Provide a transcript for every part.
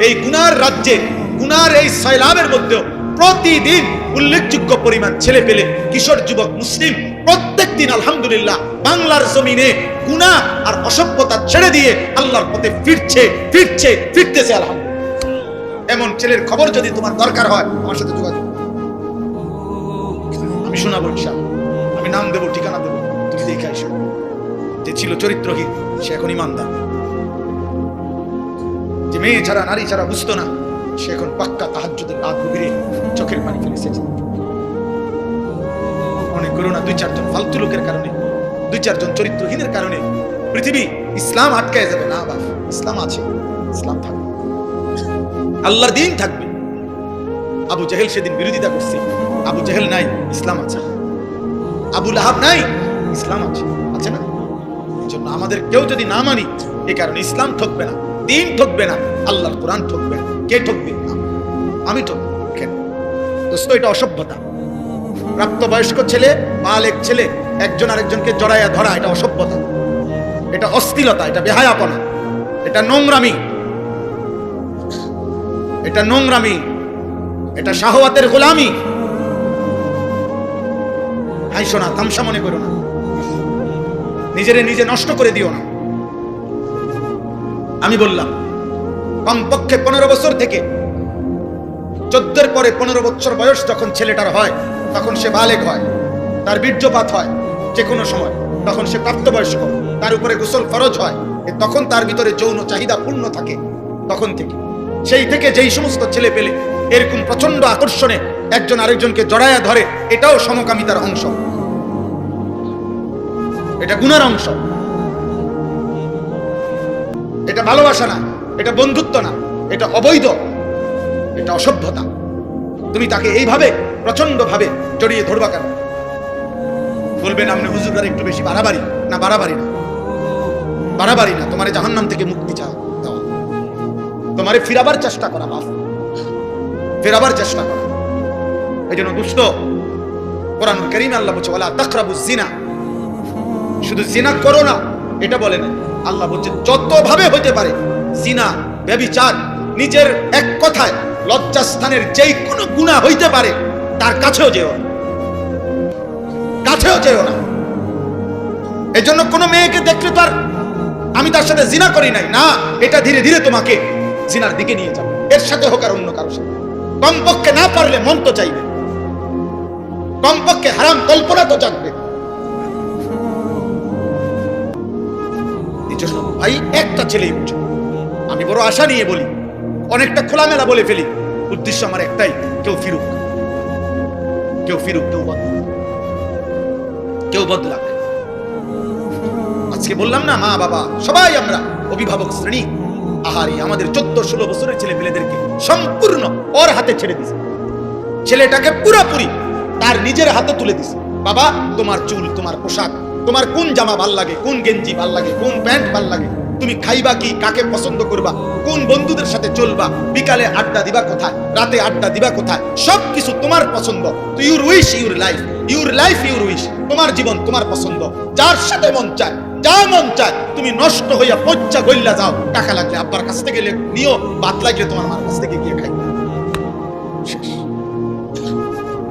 এই গুনার রাজ্যে, গুনার এই সয়লাবের মধ্যেও প্রতিদিন উল্লেখযোগ্য পরিমাণ ছেলে পেলে, কিশোর যুবক মুসলিম প্রত্যেক দিন আলহামদুলিল্লাহ বাংলার জমিনে গুনাহ আর অসভ্যতা ছেড়ে দিয়ে আল্লাহর পথে ফিরতেছে আলহামদুলিল্লাহ। এমন ছেলের খবর যদি তোমার দরকার হয় আমার সাথে যোগাযোগ, আমি শোনাবো ইনশাআল্লাহ। আমি নাম দেবো, ঠিকানা দেবো, তুমি দেখে আইসো। যে ছিল চরিত্রহীন সে এখন ইমানদার, যে মেয়ে ছাড়া নারী ছাড়া বুঝতো না সে এখন পাক্কা তাহাজ্জুদের রাত গভীরে চোখের পানি ফেলেছে। মনে করো না 2-4 জন ফালতু লোকের কারণে, 2-4 জন চরিত্রহীনের কারণে পৃথিবী ইসলাম আটকায় যাবে না। বাবা, ইসলাম আছে, ইসলাম থাকবে, আল্লাহর দ্বীন থাকবে। আবু জাহেল সেদিন বিরোধিতা করছে, আবু জাহেল নাই, ইসলাম আছে। আবু লাহাব নাই, ইসলাম আছে, আছে না? এই জন্য আমাদের কেউ যদি না মানি, এই কারণে ইসলাম ঠকবে না, দ্বীন ঠকবে না, আল্লাহর কোরআন ঠকবে না। কে ঠকবে? আমি ঠকবো কেন? দোস্ত, এটা অসভ্যতা। প্রাপ্তবয়স্ক ছেলে, বালেক ছেলে একজন আরেকজনকে জড়াইয়া ধরা, এটা অসভ্যতা, এটা অশ্লীলতা, এটা বেহায়াপনা, এটা নোংরামি, এটা নোংরামি, এটা শাহওয়াতের গোলামি। হাইসো না, তামসা মনে করো না, নিজেরে নিজে নষ্ট করে দিও না। আমি বললাম কমপক্ষে 15 বছর থেকে 14-এর পরে 15 বছর বয়স যখন ছেলেটার হয় তখন সে বালেগ হয়, তার বীর্যপাত হয় যে কোনো সময়, তখন সে প্রাপ্তবয়স্ক, তার উপরে গোসল ফরজ হয়, তখন তার ভিতরে যৌন চাহিদা পূর্ণ থাকে। তখন থেকে, সেই থেকে যেই সমস্ত ছেলে পেলে এরকম প্রচন্ড আকর্ষণে একজন আরেকজনকে জড়ায়া ধরে, এটাও সমকামিতার অংশ, এটা গুনার অংশ। এটা ভালোবাসা না, এটা বন্ধুত্ব না, এটা অবৈধ, এটা অসভ্যতা। তুমি তাকে এইভাবে প্রচন্ড ভাবে জড়িয়ে ধরবা কেন? বলবেন আপনি হুজুররা একটু বেশি বাড়াবাড়ি। না, বাড়াবাড়ি না, বাড়াবাড়ি না। তোমারে জাহান্নাম থেকে মুক্তি চাওয়া, তোমারে ফিরাবার চেষ্টা করা, বাপ, ফিরাবার চেষ্টা করা। এই জন্য দুষ্ট কোরআনুল কারীমে আল্লাহ বলছে ওয়ালা তাকরাবুজ জিনা, শুধু জিনা করো না এটা বলে না, আল্লাহ বলছে যত ভাবে হইতে পারে জিনা, ব্যভিচার, নিজের এক কথায় লজ্জাস্থানের যেই কোনো গুনাহ হইতে পারে তার কাছেও যেও না, কাছেও যেও না। এজন্য কোনো মেয়েকে দেখলে তার আমি তার সাথে জিনা করি নাই না, এটা ধীরে ধীরে তোমাকে জিনার দিকে নিয়ে যাবে, এর সাথে হোক আর অন্য কারোর সাথে। কমপক্ষে না পারলে মন তো চাইবে, কমপক্ষে হারাম কল্পনা তো জাগবে। ভাই একটা ছেলেই বুঝো, আমি বড় আশা নিয়ে বলি, অনেকটা খোলামেলা বলে ফেলি, উদ্দেশ্য আমার একটাই, কেউ ফিরুক, কেউ ফিরুক, কেউ বদলাক। আজকে বললাম না, মা বাবা সবাই আমরা অভিভাবক শ্রেণী, আহারি আমাদের 14-16 বছরের ছেলে মেয়েদেরকে সম্পূর্ণ ওর হাতে ছেড়ে দিছে, ছেলেটাকে পুরোপুরি তার নিজের হাতে তুলে দিছে। বাবা, তোমার চুল, তোমার পোশাক, তোমার কোন জামা ভাল লাগে, কোন গেঞ্জি ভাল লাগে, কোন প্যান্ট ভাল লাগে, তুমি খাইবা কি, কাকে পছন্দ করবা, কোন বন্ধুদের সাথে চলবা, বিকালে আড্ডা দিবা কোথায়, রাতে আড্ডা দিবা কোথায়, সবকিছু তোমার পছন্দ। তো your wish your life, your life your wish, তোমার জীবন তোমার পছন্দ, যার সাথে মন চায়, যা মন চায় তুমি নষ্ট হইয়া পচ্চা গইল্লা যাও। টাকা লাগলে আব্বার কাছ থেকে নিও, ভাত লাগলে তোমার মার কাছ থেকে গিয়ে খাই,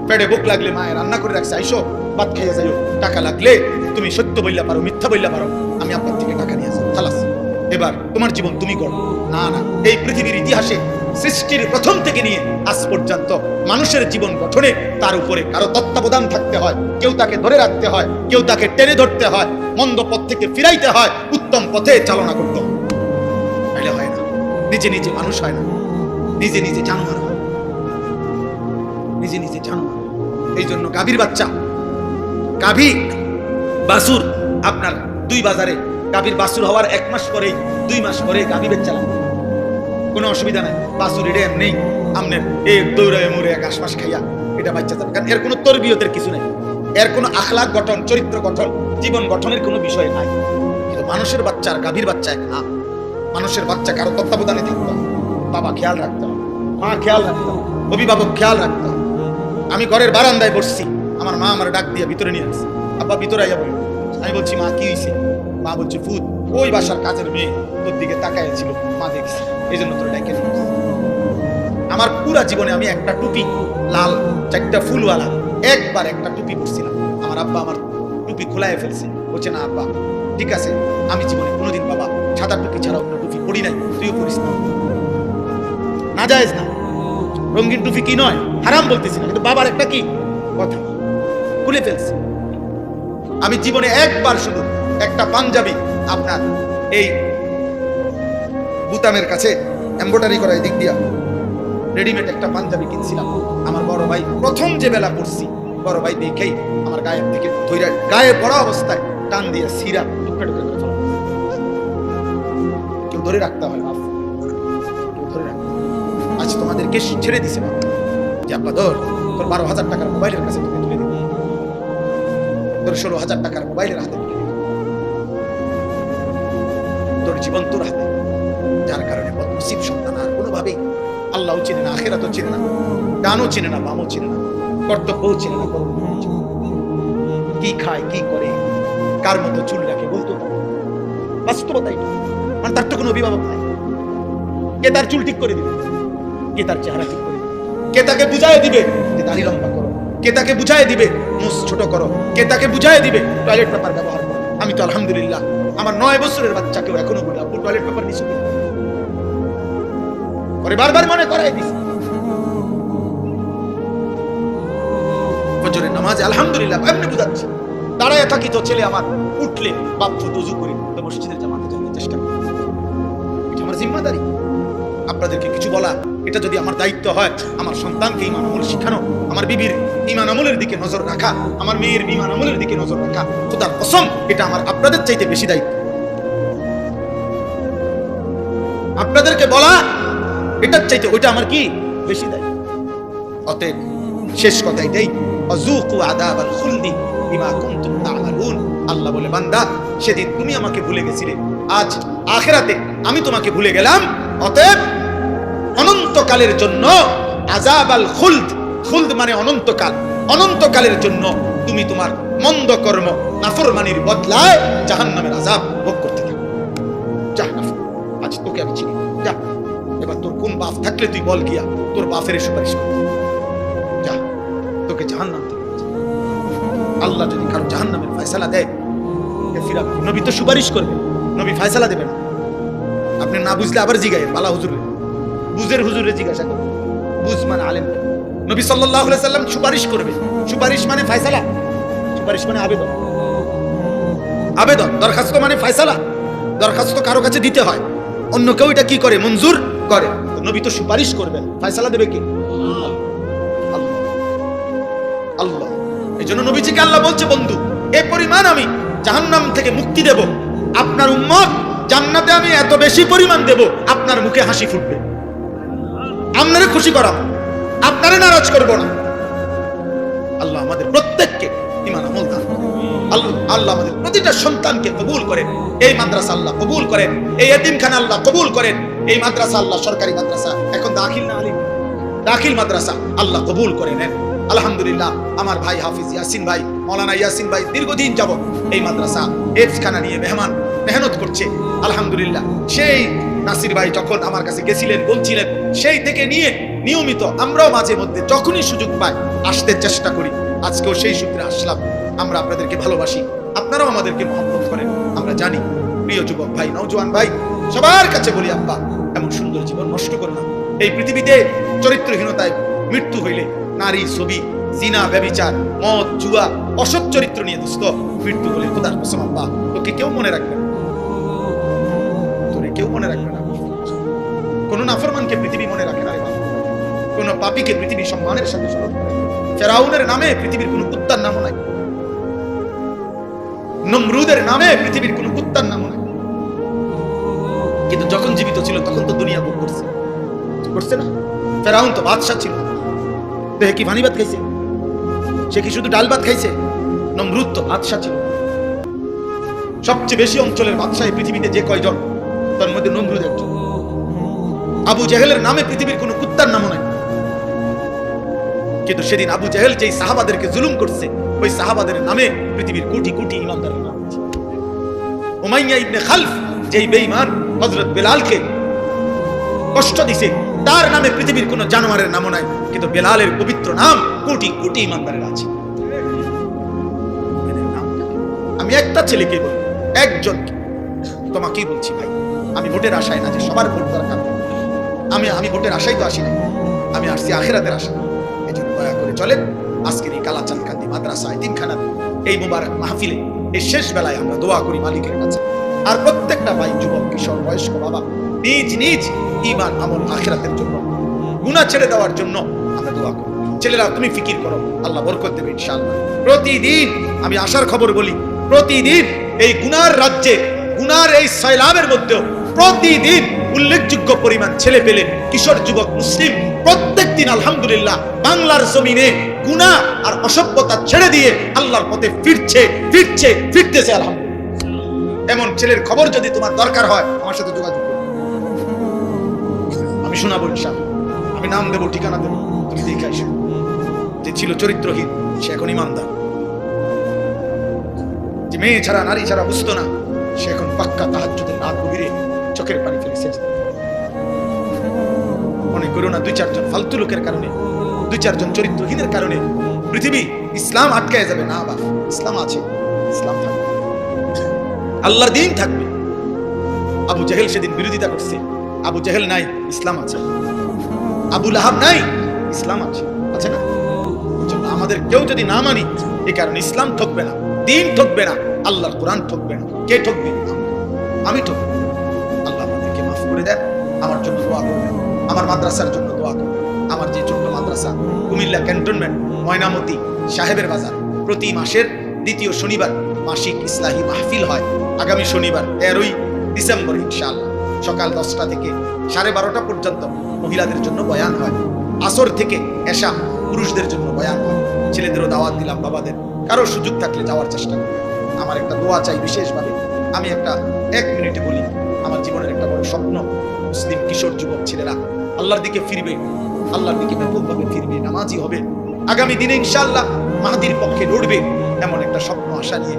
পেটে ভুক লাগলে মায়ের রান্না করে রাখছে, আইসো ভাত খাইয়া যাইও। টাকা লাগলে তুমি সত্য বইলা পারো, মিথ্যা বইলা পারো, আমি আব্বার থেকে টাকা নিয়ে আসি, খালাস, এবার তোমার জীবন তুমি করো। না না, এই পৃথিবীর ইতিহাসে সৃষ্টির প্রথম থেকে নিয়ে আজ পর্যন্ত মানুষের জীবন গঠনে তার উপরে কারো তত্ত্বাবধান থাকতে হয়, কেউ তাকে ধরে রাখতে হয়, কেউ তাকে টেনে ধরতে হয়, মন্দ পথ থেকে ফিরাইতে হয়, উত্তম পথে চালনা করতে হয়। তাইলে হয় না, নিজে নিজে মানুষ হয় না, নিজে নিজে জানোয়ার হয়, নিজে নিজে জানোয়ার। এই জন্য গাভীর বাচ্চা, গাভী বাছুর, আপনার 2 বাজারে গাভীর বাছুর হওয়ার 1 মাস পরেই 2 মাস পরে গাভী বেচা লাগবে, কোনো অসুবিধা নাই। বাছুর এটা নেই আমনের এই দৌড়ায় মরে ঘাস মাস খাইয়া এটা বাচ্চা যাবে, কারণ এর কোনো তরবিয়তের কিছু নেই, এর কোনো আখলাক গঠন, চরিত্র গঠন, জীবন গঠনের কোনো বিষয় নাই। কিন্তু মানুষের বাচ্চা আর গাভীর বাচ্চা এক না। মানুষের বাচ্চা কারো তত্ত্বাবধানে থাকতে হবে, বাবা খেয়াল রাখতে হবে, মা খেয়াল রাখতে হবে, অভিভাবক খেয়াল রাখতে হবে। আমি ঘরের বারান্দায় বসছি, আমার মা আমার ডাক দিয়ে ভিতরে নিয়ে আসছে, আব্বা ভিতরে আইয়া বলি। আমি বলছি মা কি হয়েছে? মা বলছে ফুত, ওই বাসার কাজের মেয়ে তোর দিকে তাকায় ছিল, মা দেখছি, এই জন্য তোর ডাকে আমার পুরা জীবনে আমি একটা টুপি লাল 4টা ফুলওয়ালা একবার একটা টুপি পরছিলাম। আমার আব্বা আমার টুপি খোলায় ফেলছে, বলছে না আব্বা ঠিক আছে, আমি জীবনে কোনোদিন বাবা সাদা টুপি ছাড়া অন্য টুপি পরি নাই, তুইও পরিস না, নাজায়েজ না, রঙিন টুপি কি নয়, হারাম বলতেছি না, কিন্তু বাবার একটা কি কথা খুলে ফেলছে। আমি জীবনে একবার শুধু একটা পাঞ্জাবি আপনার এই বুতামের কাছে এমব্রয়ডারি করা দিক দিয়া রেডিমেড একটা পাঞ্জাবি কিনছিলাম। আমার বড় ভাই প্রথম যে বেলা পড়ছি, বড় ভাই দেখেই আমার গায়ের থেকে ধইরা গায়ে পড়া অবস্থায় টান দিয়ে সিরা টুকরা টুকরা করে ফেলা। কেউ ধরে রাখতে হয়, মাফ ধরে রাখতে। আজ তোমাদেরকে ছেড়ে দিছে না যে আব্বা তোর 12,000 টাকার মোবাইলের কাছে তুমি তুলে দিবি, তোর 16,000 টাকার মোবাইলের হাতে তুলে দিবি, তোর জীবন তোর হাতে। যার কারণে বদনসিব সন্তান আর কোনোভাবেই আল্লাহও চিনে না, আখিরাতও চিনে না, ডানও চিনে না, বামও চিনে না, কর্তব্যও চিনে না, কি খায় কি করে কার মতো চুল রাখে বলতো না। বাস্তবতাই মানে তার তো কোনো অভিভাবক নাই। কে তার চুল ঠিক করে দিবে, কে তার চেহারা ঠিক করে দিবে, কে তাকে বুঝাই দিবে যে দাড়ি লম্বা করো, কে তাকে বুঝাই দিবে মুখ ছোট করো, কে তাকে বুঝাই দিবে টয়লেট পেপার ব্যবহার করো। আমি তো আলহামদুলিল্লাহ আমার 9 বছরের বাচ্চাকেও এখনো বলি আপু টয়লেট পেপার নিছো পরে বারবার মনে করাই দিছি। ফজরের নামাজে আলহামদুলিল্লাহ এমনি বুঝাচ্ছি, দাঁড়ায় থাকি তো ছেলে আমার উঠলে বাপ তো ওযু করে তো মসজিদের জামাতে যাওয়ার চেষ্টা করি। এটা আমার জিম্মাদারি। আপনাদেরকে কিছু বলা এটা যদি আমার দায়িত্ব হয়, আমার সন্তানকে ঈমান আমল শিখানো, আমার বিবির ঈমান আমলের দিকে নজর রাখা, আমার মেয়ের ঈমান আমলের দিকে নজর রাখা, খোদার কসম এটা আমার আপনাদের চাইতে বেশি দায়িত্ব। আপনাদেরকে বলা এটার চাইতে ওইটা আমার কি বেশি দায়িত্ব। অতএব শেষ কথা এটাই, আযুকু আযাবাল খুলদি বিমা কুনতুম তা'মালুন। আল্লাহ বলে বান্দা সেদিন তুমি আমাকে ভুলে গেছিলে, আজ আখিরাতে আমি তোমাকে ভুলে গেলাম। অতএব অনন্তকালের জন্য আযাবাল খুলদ, খুলদ মানে অনন্তকাল, অনন্তকালের জন্য তুমি তোমার মন্দ কর্ম নাফরমানির বদলায় জাহান্নামের আযাব ভোগ করতে থাকো। যা আজ তোকে আমি চিনি, যা এবার তোর কোন বাপ থাকলে তুই বল গিয়া তোর বাপের সুপারিশ কর, যা তোকে জাহান্নাম থেকে। আল্লাহ যদি কারো জাহান্নামের ফয়সালা দেয়, নবী তো সুপারিশ করবে, নবী ফয়সালা দেবে না। আপনি না বুঝলে আবার জিগায় বালা হুজুরে, বুঝের হুজুরে জিজ্ঞাসা করবে, বুঝ মানে আলেম। নবী সাল্লাল্লাহু আলাইহি সাল্লাম সুপারিশ করবে, সুপারিশ মানে ফয়সালা, সুপারিশ মানে আবেদন, আবেদন। দরখাস্ত মানে ফয়সালা, দরখাস্ত কারো কাছে দিতে হয়, অন্য কেউ এটা কি করে মঞ্জুর করে। নবী তো সুপারিশ করবেন, ফয়সালা দেবে কি আল্লাহ। এই জন্য নবীজিকে আল্লাহ বলছে বন্ধু এই পরিমাণ আমি জাহান্নাম থেকে মুক্তি দেব, আপনার উম্মত জান্নাতে আমি এত বেশি পরিমাণ দেব আপনার মুখে হাসি ফুটবে, আপনারে খুশি করাবো, আপনারে নারাজ করবো না। আল্লাহ আমাদের প্রত্যেককে ঈমান আমল দান করেন। আল্লাহ আমাদের প্রতিটা সন্তানকে কবুল করেন, এই মাদ্রাসা আল্লাহ কবুল করেন, এই এতিমখানা আল্লাহ কবুল করেন, এই মাদ্রাসা আল্লাহ সরকারি মাদ্রাসা, এখন দাখিল না আলিম দাখিল মাদ্রাসা আল্লাহ কবুল করে নেন। আলহামদুলিল্লাহ আমার ভাই হাফিজ ইয়াসিন ভাই, মাওলানা ইয়াসিন ভাই দীর্ঘদিন যাবত এই মাদ্রাসা এতিমখানা নিয়ে মেহনত করছে। আলহামদুলিল্লাহ সেই নাসির ভাই যখন আমার কাছে গেছিলেন বলছিলেন, সেই থেকে নিয়ে নিয়মিত আমরাও মাঝে মধ্যে যখনই সুযোগ পাই আসতে চেষ্টা করি। আজকেও সেই সূত্রে আসলাম। আমরা আপনাদেরকে ভালোবাসি, আপনারাও আমাদেরকে মহব্বত করেন আমরা জানি। প্রিয় যুবক ভাই, নওজোয়ান ভাই, সবার কাছে বলি আব্বা এমন সুন্দর জীবন নষ্ট করো না। এই পৃথিবীতে চরিত্রহীনতায় মৃত্যু হইলে নারী, ছবি, জিনা, ব্যভিচার, মদ, জুয়া, অসৎ চরিত্র নিয়ে দোস্ত মৃত্যু হলে খোদার কসম আব্বা তোকে কেউ মনে রাখবে না, তোরে কেউ মনে রাখবে না। কোন নাফরমানকে পৃথিবী মনে রাখে না রে বাবা, কোন পাপীকে পৃথিবী সম্মানের সাথে স্মরণ করে। ফেরাউনের নামে পৃথিবীর কোন কুত্তার নামও নাই, নমরুদের নামে পৃথিবীর কোন কুত্তার নামও নাই। কিন্তু যখন জীবিত ছিল তখন তো দুনিয়া ভোগ করছে, করছে না? ফেরাউন তো বাদশা ছিল, দেহে কি ভানি ভাত খাইছে? সে কি শুধু ডাল ভাত খাইছে? নমরুদ তো বাদশা ছিল। সবচেয়ে বেশি অঞ্চলের বাদশা পৃথিবীতে যে কয়জন, তার মধ্যে নমরুদ একজন। আবু জেহেলের নামে পৃথিবীর কোন কুত্তার নামও নাই। কিন্তু সেদিন আবু জেহেল যেই সাহাবাদেরকে জুলুম করছে, ওই সাহাবাদের নামে পৃথিবীর কোটি কোটি ইমানদারের নাম আছে। উমাইয়া ইবনে খালফ যেই বেঈমান হযরত বেলালকে কষ্ট দিছে, তার নামে পৃথিবীর কোনো জানোয়ারের নামও নাই, কিন্তু বেলালের পবিত্র নাম কোটি কোটি ইমানদারের আছে। আমি একটা ছেলেকে বলি, একজনকে, তোমাকেই বলছি ভাই, আমি ভোটের আশায় না যে সবার ভোট দরকার, আমি ভোটের আশাই তো আসি না, আমি আসছি আখিরাতের আশা। এই জন্য দয়া করে চলেন আজকের এই কালাচাঁদ কান্দি মাদ্রাসা এতিমখানা এই মুবারক মাহফিলে এই শেষ বেলায় আমরা দোয়া করি মালিকের কাছে। আর প্রত্যেকটা ভাই, যুবক, কিশোর, বয়স্ক বাবা নিজ নিজ ঈমান আমল আখিরাতের জন্য, গুনাহ ছেড়ে দেওয়ার জন্য আমরা দোয়া করি। ছেলেরা তুমি ফিকির করো, আল্লাহ বরকত দেবে ইনশাআল্লাহ। প্রতিদিন আমি আশার খবর বলি, প্রতিদিন এই গুনার রাজ্যে, গুনার এই সয়লাবের মধ্যেও প্রতিদিন উল্লেখযোগ্য পরিমাণ ছেলে পেলে, কিশোর, যুবক, মুসলিম প্রত্যেকদিন আলহামদুলিল্লাহ বাংলার জমিনে গুনাহ আর অসভ্যতা ছেড়ে দিয়ে আল্লাহর পথে ফিরতেছে আলহামদুলিল্লাহ। এমন ছেলের খবর যদি তোমার দরকার হয় আমার সাথে যোগাযোগ করো, আমি শোনাবো ইনশাআল্লাহ। আমি নাম দেবো, ঠিকানা দেবো, তুমি দেখে আসো। যে ছিল চরিত্রহীন সে এখন ইমানদার, যে মেয়ে ছাড়া নারী ছাড়া বুঝতো না সে এখন পাক্কা তাহাজ্জুদের রাত গভীরে চোখের পানি ফেলে সেজদা। মনে করো না 2-4 জন ফালতু লোকের কারণে, 2-4 জন চরিত্রহীনের কারণে পৃথিবী ইসলাম আটকায় যাবে না। বাবা, ইসলাম আছে, ইসলাম থাকবে, আল্লাহর দ্বীন থাকবে। আবু জাহেল সেদিন বিরোধিতা করছে, আবু জাহেল নাই, ইসলাম আছে। আবু লাহাব নাই, ইসলাম আছে, আছে না? আমাদের কেউ যদি না মানি, এই কারণে ইসলাম ঠকবে না, দ্বীন ঠকবে না, আল্লাহর কোরআন ঠকবে না। কে ঠকবে? আমি ঠকবো। আল্লাহ আমাদেরকে মাফ করে দেন। আমার জন্য দোয়া করবেন, আমার মাদ্রাসার জন্য দোয়া করবেন। আমার যে ছোট্ট মাদ্রাসা কুমিল্লা ক্যান্টনমেন্ট ময়নামতি সাহেবের বাজার, প্রতি মাসের দ্বিতীয় শনিবার মাসিক ইসলাহি মাহফিল হয়। আগামী শনিবার 13ই ডিসেম্বর ইনশাআল্লাহ সকাল 10টা থেকে 12:30 পর্যন্ত মহিলাদের জন্য বয়ান হয়। আসর থেকে এশা পুরুষদের জন্য বয়ান হয়। ছেলেদেরও দাওয়াত দিলাম, বাবাদের কারো সুযোগ থাকলে যাওয়ার চেষ্টা করুন। আমার একটা দোয়া চাই বিশেষভাবে, আমি একটা 1 মিনিটে বলি। আমার জীবনের একটা বড় স্বপ্ন, মুসলিম কিশোর যুবক ছেলেরা আল্লাহর দিকে ফিরবে, আল্লাহর দিকে ব্যাপকভাবে ফিরবে, নামাজি হবে, আগামী দিনে ইনশাআল্লাহ মাহদির পক্ষে লড়বে, এমন একটা স্বপ্ন আশা নিয়ে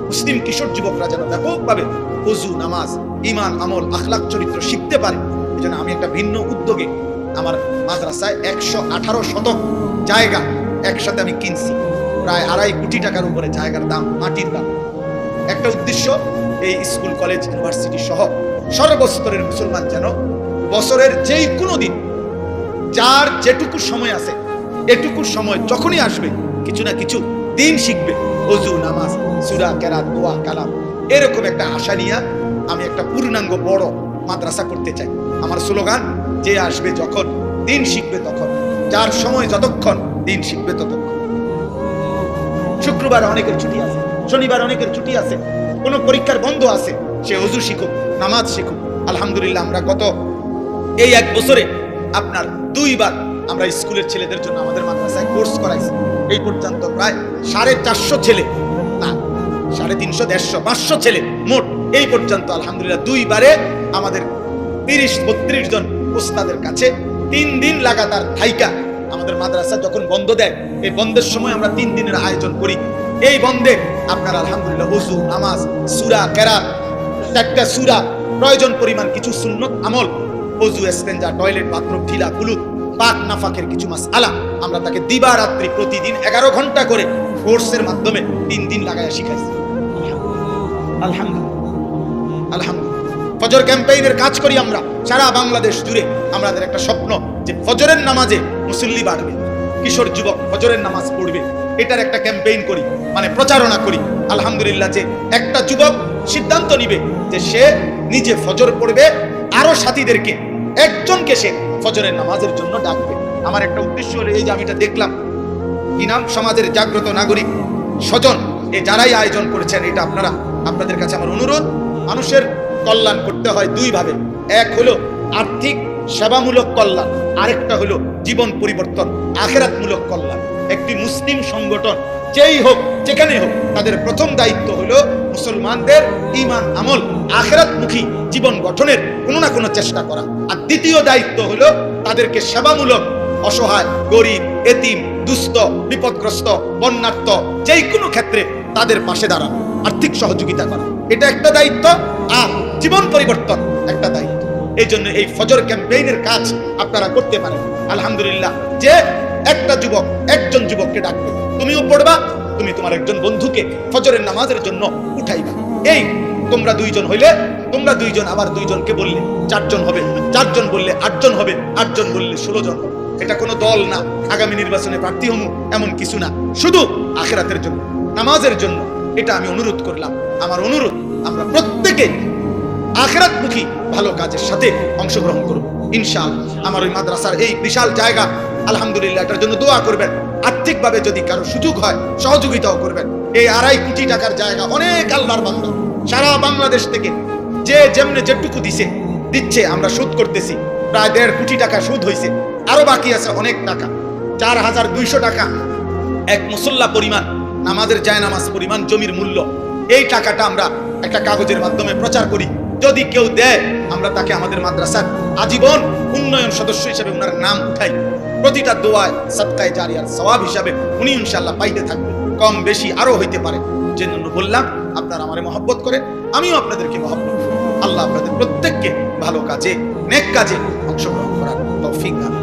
মুসলিম কিশোর যুবকরা যেন ব্যাপকভাবে ওযু, নামাজ, ঈমান, আমল, আখলাক, চরিত্র শিখতে পারে। এজন্য আমি একটা ভিন্ন উদ্যোগে আমার মাদ্রাসায় 118 শতক জায়গা একসাথে আমি কিনছি, প্রায় 2.5 কোটি টাকার উপরে জায়গার দাম, মাটির দাম। একটা উদ্দেশ্য, এই স্কুল, কলেজ, ইউনিভার্সিটি সহ সর্বস্তরের মুসলমান যেন বছরের যেই কোনো দিন, যার যেটুকু সময় আছে, এটুকু সময় যখনই আসবে কিছু না কিছু দিন শিখবে, ওযু, নামাজ, সূরা, কেরাত, দোয়া, কালাম, এরকম একটা আশা নিয়ে আমি একটা পূর্ণাঙ্গ বড় মাদ্রাসা করতে চাই। আমার স্লোগান, যে আসবে যখন দিন শিখবে তখন, যার সময় যতক্ষণ দিন শিখবে ততক্ষণ। শুক্রবার অনেকের ছুটি আছে, শনিবার অনেকের ছুটি আছে, কোনো পরীক্ষার বন্ধ আছে, সে ওযু শিখুক, নামাজ শিখুক। আলহামদুলিল্লাহ আমরা গত এই 1 বছরে আপনার 2 বার আমরা স্কুলের ছেলেদের জন্য আমাদের মাদ্রাসায় কোর্স করাইছি। এই পর্যন্ত প্রায় 450 ছেলে, না 350, 150, 500 ছেলে মোট এই পর্যন্ত আলহামদুলিল্লাহ 2 বারে আমাদের 30-32 জন উস্তাদের কাছে 3 দিন লাগাতার থাইকা। আমাদের মাদ্রাসা যখন বন্ধ দেয়, এই বন্ধের সময় আমরা 3 দিনের আয়োজন করি। এই বন্ধে আপনার আলহামদুলিল্লাহ ওযু, নামাজ, সূরা, কেরাত, 4টা সূরা, প্রয়োজন পরিমাণ কিছু সুন্নত আমল, ওযু, ইস্তেঞ্জা, টয়লেট, বাথরুম, ঢিলা, কুলুত, পাক নাফাকের কিছু মাসআলা আমরা তাকে দিবারাত্রি প্রতিদিন 11 ঘন্টা করে কোর্সের মাধ্যমে 3 দিন লাগায়া শিখাইছি। আলহামদুলিল্লাহ, আলহামদুলিল্লাহ। ফজর ক্যাম্পেইনের কাজ করি আমরা সারা বাংলাদেশ জুড়ে। আমাদের একটা স্বপ্ন যে ফজরের নামাজে মুসল্লি বাড়বে, কিশোর যুবক ফজরের নামাজ পড়বে, এটার একটা ক্যাম্পেইন করি, মানে প্রচারণা করি। আলহামদুলিল্লাহ, যে একটা যুবক সিদ্ধান্ত নিবে যে সে নিজে ফজর পড়বে, আরো সাথীদেরকে একজনকে সে ফজরের নামাজের জন্য ডাকবে। আমার একটা উদ্দেশ্য হলো এই যে আমি এটা দেখলাম, ইনাম সমাজের জাগ্রত নাগরিক স্বজন, এই যারাই আয়োজন করেছেন, এটা আপনাদের কাছে আমার অনুরোধ, মানুষের কল্যাণ করতে হয় 2 ভাবে। এক হলো আর্থিক সেবামূলক কল্যাণ, আরেকটা হলো জীবন পরিবর্তন, আখিরাতমূলক কল্যাণ। একটি মুসলিম সংগঠন যেই হোক, যেখানে হোক, তাদের প্রথম দায়িত্ব হলো মুসলমানদের ঈমান, আমল, আখিরাতমুখী জীবন গঠনের কোনো না কোনো চেষ্টা করা। আর দ্বিতীয় দায়িত্ব হলো তাদেরকে সেবামূলক, অসহায়, গরিব, এতিম, দুস্থ, বিপদগ্রস্ত, বন্যার্ত যেই কোনো ক্ষেত্রে তাদের পাশে দাঁড়ানো, আর্থিক সহযোগিতা করা, এটা একটা দায়িত্ব। আর জীবন পরিবর্তন একটা দায়িত্ব। এই জন্য এই ফজর ক্যাম্পেইনের কাজ আপনারা করতে পারেন। আলহামদুলিল্লাহ, যে একটা যুবক একজন যুবককে ডাকবে, তুমিও পড়বা, তুমি তোমার একজন বন্ধুকে ফজরের নামাজের জন্য উঠাইবা। এই তোমরা দুইজন হইলে তোমরা দুইজন আবার দুইজনকে বললে 4 জন হবে, 4 জন বললে 8 জন হবে, 8 জন বললে 16 জন হবে। এটা কোনো দল না, আগামী নির্বাচনে প্রার্থী হমু এমন কিছু না, শুধু আখিরাতের জন্য, নামাজের জন্য। এটা আমি অনুরোধ করলাম। আমার অনুরোধ, আমরা প্রত্যেকে আখিরাতমুখী ভালো কাজের সাথে অংশগ্রহণ করব ইনশাআল্লাহ। আমার ওই মাদ্রাসার এই বিশাল জায়গা, আলহামদুলিল্লাহ, এটার জন্য দোয়া করবেন। আর্থিকভাবে যদি কারো সুযোগ হয় সহযোগিতাও করবেন। এই 2.5 কোটি টাকার জায়গা অনেক আল্লাহর বান্দা সারা বাংলাদেশ থেকে যে যেমনে যেটুকু দিচ্ছে, আমরা সুদ করতেছি, প্রায় 1.5 কোটি টাকা সুদ হয়েছে, আরো বাকি আছে অনেক টাকা। 4200 টাকা এক মুসল্লা পরিমাণ, নামাজের জায়নামাজ পরিমাণ জমির মূল্য। এই টাকাটা আমরা একটা কাগজের মাধ্যমে প্রচার করি, যদি কেউ দেয় আমরা তাকে আমাদের মাদ্রাসার আজীবন উন্নয়ন সদস্য হিসেবে ওনার নাম উঠাই। প্রতিটা দোয়ায় সাদকায়ে জারিয়ার সওয়াব হিসাবে উনি ইনশাআল্লাহ পাইতে থাকবে, কম বেশি আরো হইতে পারে। যেজন্য বললাম, আপনারা আমারে মহব্বত করেন, আমিও আপনাদেরকে মহব্বত করি। আল্লাহ আপনাদের প্রত্যেককে ভালো কাজে, নেক কাজে অংশগ্রহণ করার তৌফিক দান।